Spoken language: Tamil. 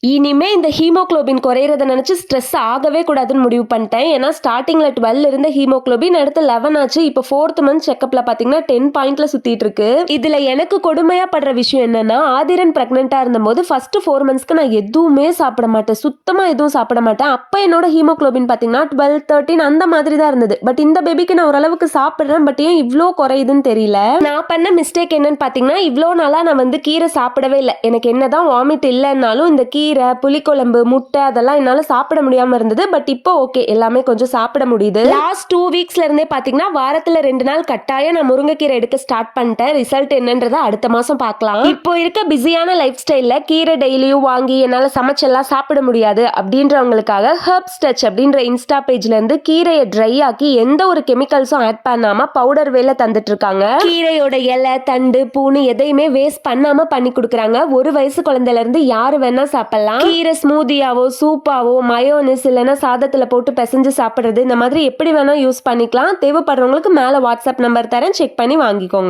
இனிமே இந்த ஹீமோகுளோபின் குறையறத நினைச்சு ஸ்ட்ரெஸ் ஆகவே கூடாதுன்னு முடிவு பண்ணிட்டேன். ஏன்னா ஸ்டார்டிங்ல 12 இருந்த ஹீமோகுளோபின் அடுத்து 11 ஆச்சு. இப்போ 4th மந்த் செக்கப்ல பாத்தீங்கன்னா 10 பாயிண்ட்ல சுத்திட்டு இருக்கு. இதுல எனக்கு கொடுமையா படுற விஷயம் என்னன்னா, ஆதிரன் பிரெக்னெண்டா இருந்தபோது ஃபர்ஸ்ட் 4 மந்த்ஸ்க்கு நான் எதுவுமே சாப்பிட மாட்டேன். சுத்தமா எதுவும் சாப்பிட மாட்டேன். அப்ப என்னோட ஹீமோகுளோபின் பாத்தீங்கன்னா 12, 13 அந்த மாதிரி தான் இருந்தது. பட் இந்த பேபிக்கு நான் ஓரளவுக்கு சாப்பிடுறேன். பட் ஏன் இவ்ளோ குறையுதுன்னு தெரியல. நான் பண்ண மிஸ்டேக் என்னன்னு பாத்தீங்கன்னா, இவ்ளோ நாளா நான் வந்து கீரை சாப்பிடவே இல்லை. எனக்கு என்னதான் வாமிட் இல்லைன்னாலும் இந்த கீரை, புளிக்குழம்பு, முட்டை அதெல்லாம் என்னால சாப்பிட முடியாம இருந்தது. பட் இப்போ ஓகே, எல்லாமே கொஞ்சம் சாப்பிட முடியுது. லாஸ்ட் 2 வீக்ஸ்ல இருந்தே பாத்தீங்கன்னா வாரத்துல 2 நாள் கட்டாயம் நான் முருங்கைக்கீரை எடுக்க ஸ்டார்ட் பண்ணிட்டேன். ரிசல்ட் என்னன்றதை அடுத்த மாசம் பார்க்கலாம். இப்போ இருக்க பிஸியான லைஃப் ஸ்டைல்ல கீரை டெய்லியும் வாங்கி என்னால சமைச்செல்லாம் சாப்பிட முடியாது அப்படின்றவங்களுக்காக ஹெர்ப்ஸ் டச் அப்படின்ற இன்ஸ்டா பேஜ்ல இருந்து கீரையை ட்ரை ஆக்கி எந்த ஒரு கெமிக்கல்ஸும் ஆட் பண்ணாம பவுடர் வேல தந்துட்டு இருக்காங்க. கீரையோட இலை, தண்டு, பூனு எதையுமே வேஸ்ட் பண்ணாம பண்ணி கொடுக்குறாங்க. 1 வயசு குழந்தையில இருந்து யாரு வேணா சாப்பிடலாம். கீரை ஸ்மூதியாவோ, சூப்பாவோ, மயோனிஸ் இல்லைன்னா சாதத்துல போட்டு பிசைஞ்சு சாப்பிடுறது, இந்த மாதிரி எப்படி வேணா யூஸ் பண்ணிக்கலாம். தேவைப்படுறவங்களுக்கு மேல வாட்ஸ்அப் நம்பர் தரேன், செக் பண்ணி வாங்கிக்கோங்க.